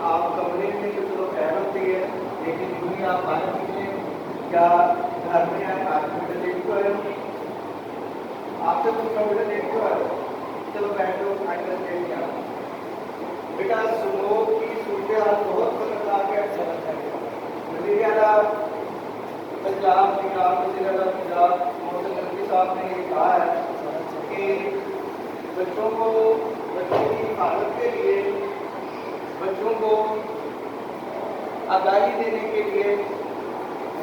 آپ کمرے میں جو چلو خیر ہوتی ہے لیکن دنیا آپ باہر نکلیں یا گھر میں آئے آپ کمپیوٹر دیکھتے ہوئے آپ سے کچھ کمپیوٹر دیکھتے ہوئے چلو بیٹھو آئندہ دیکھ گیا بیٹا سنو کی صورتحال بہت خطرناک ہے. وزیر اعلیٰ پنجاب پنجاب وزیر اعلیٰ پنجاب محسن نقوی صاحب نے یہ کہا ہے کہ بچوں کو بچوں کی حفاظت کے لیے بچوں کو آگاہی دینے کے لیے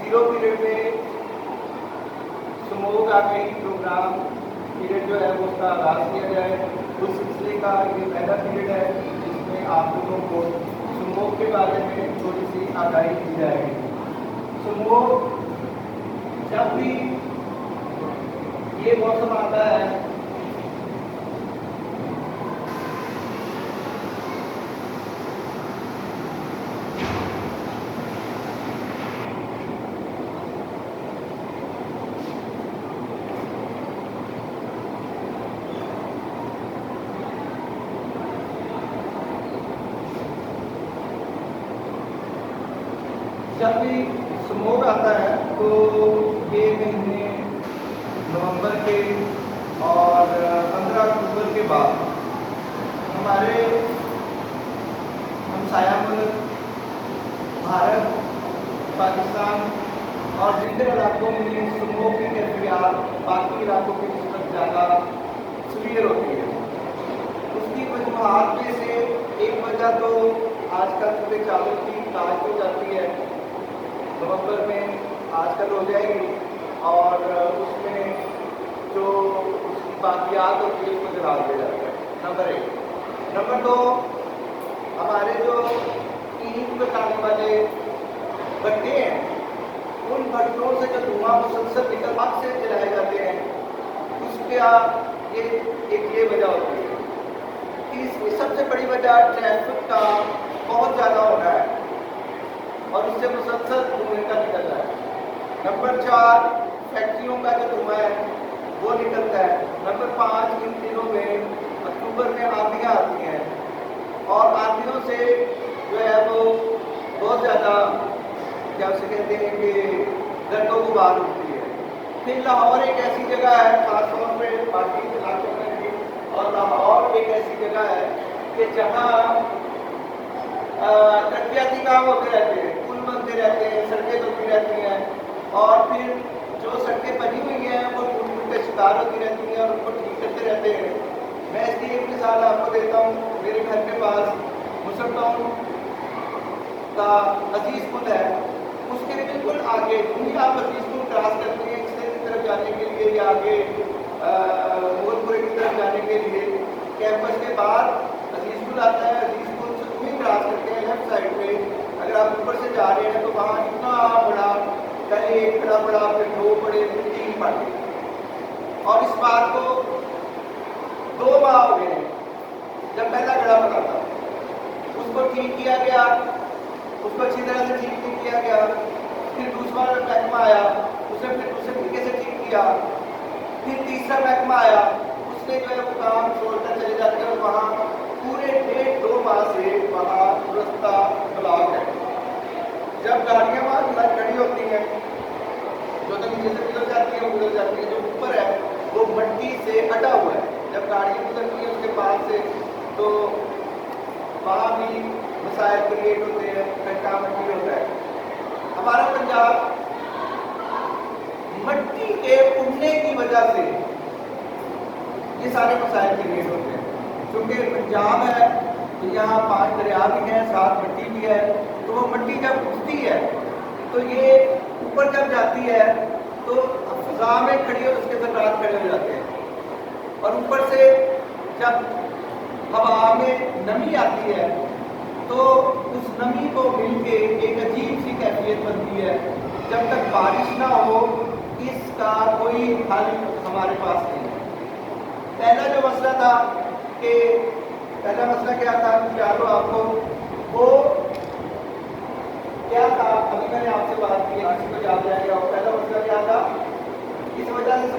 زیرو پیریڈ میں سموگ آگاہی پروگرام پیریڈ جو ہے وہ اس کا آغاز کیا جائے. اس سلسلے کا یہ پہلا پیریڈ ہے جس میں آپ لوگوں کو سموگ کے بارے میں تھوڑی سی آگاہی دی جائے گی. سموگ جب بھی یہ موسم آتا ہے جب بھی سموگ آتا ہے تو یہ مہینے نومبر کے اور 15 اکتوبر کے بعد ہمارے ہمسایہ ملک بھارت پاکستان اور دیگر علاقوں میں سموگ کی کیفیات باقی علاقوں کی نسبت زیادہ سویئر ہوتی ہے. اس کی وجوہات میں سے ایک وجہ تو آج کل پورے چاول کی کاشت ہو جاتی ہے. نومبر میں آج کل ہو جائے گی اور اس میں جو اس کی باقیات ہوتی ہے اس کو جلا دیا جاتا ہے. نمبر 1. نمبر 2 ہمارے جو عید بتانے والے بٹے ہیں ان بٹوں سے جو دھواں مسلسل نکل آگ سے جلائے جاتے ہیں اس کا یہ وجہ ہوتی ہے. تیسری سب سے بڑی وجہ ٹریفک کا بہت زیادہ ہونا ہے اور اس سے مسلسل دھوئیں کا نکلتا ہے. نمبر 4 فیکٹریوں کا جو دھواں ہے وہ نکلتا ہے. نمبر 5 ان دنوں میں اکتوبر میں آندھیاں آتی ہیں اور آندھیوں سے جو ہے وہ بہت زیادہ کیا اسے کہتے ہیں کہ گردوں کو بار اٹھتی ہے. پھر لاہور ایک ایسی جگہ ہے خاص طور پہ باقی علاقوں میں بھی اور لاہور ایک ایسی جگہ ہے کہ جہاں ترقیاتی کام ہوتے رہتے ہیں, پل بنتے رہتے ہیں, سڑکیں بنتی رہتی ہیں اور پھر جو سڑکیں بنی ہوئی ہیں وہ ٹوٹ کے شکار ہوتی رہتی ہیں اور ان کو ٹھیک کرتے رہتے ہیں. میں اس کی ایک مثال آپ کو دیتا ہوں. میرے گھر کے پاس مسلم ٹاؤن کا عزیز پل ہے, اس کے بالکل آگے دنیا آپ عزیز پل کراس کرتے ہیں اس کی طرف جانے کے لیے یا آگے مغل کی طرف جانے کے لیے کیمپس کے بعد عزیز پل آتا ہے. عزیز پل سے وہی کراس کرتے ہیں لیفٹ سائڈ پہ. اگر آپ اوپر سے جا رہے ہیں تو وہاں اتنا بڑا پہلے ایک بڑا بڑا پھر 2 بڑے 3 پڑے اور اس بات کو 2 ماہ ہو گئے ہیں جب پہلا گڑھا بنا تھا. اس کو ٹھیک کیا گیا, اس کو اچھی طرح سے ٹھیک نہیں کیا گیا. پھر دوسرا محکمہ آیا, اس نے پھر دوسرے طریقے سے ٹھیک کیا. پھر تیسرا محکمہ آیا, اس نے جو ہے وہ کام چھوڑ کر چلے جاتے ہیں اور وہاں پورے 1.5-2 ماہ سے وہاں رستہ بلاک ہے. جب گاڑیاں وہاں کھڑی ہوتی ہیں جو تو نیچے سے گزر جاتی ہیں وہ گزر جاتی ہیں, جو اوپر ہے وہ مٹی سے اٹا ہوا ہے. جب گاڑیاں گزرتی ہیں اس کے پاس سے تو وہاں بھی مسائل کریٹ ہوتے ہیں, کھٹا مٹی ہوتا ہے. ہمارا پنجاب مٹی کے اڑنے کی وجہ سے یہ سارے مسائل کریٹ ہوتے ہیں. چونکہ پنجاب ہے تو یہاں 5 دریا بھی ہیں, 7 مٹی بھی ہے, تو وہ مٹی جب اٹھتی ہے تو یہ اوپر جب جاتی ہے تو فضا میں کھڑی ہو اس کے ذرات کھڑے ہو جاتے ہیں اور اوپر سے جب ہوا میں نمی آتی ہے تو اس نمی کو مل کے ایک عجیب سی کیفیت بنتی ہے. جب تک بارش نہ ہو اس کا کوئی حل ہمارے پاس نہیں ہے. پہلا جو مسئلہ تھا کہ پہلا مسئلہ کیا تھا کہ آپ کو وہ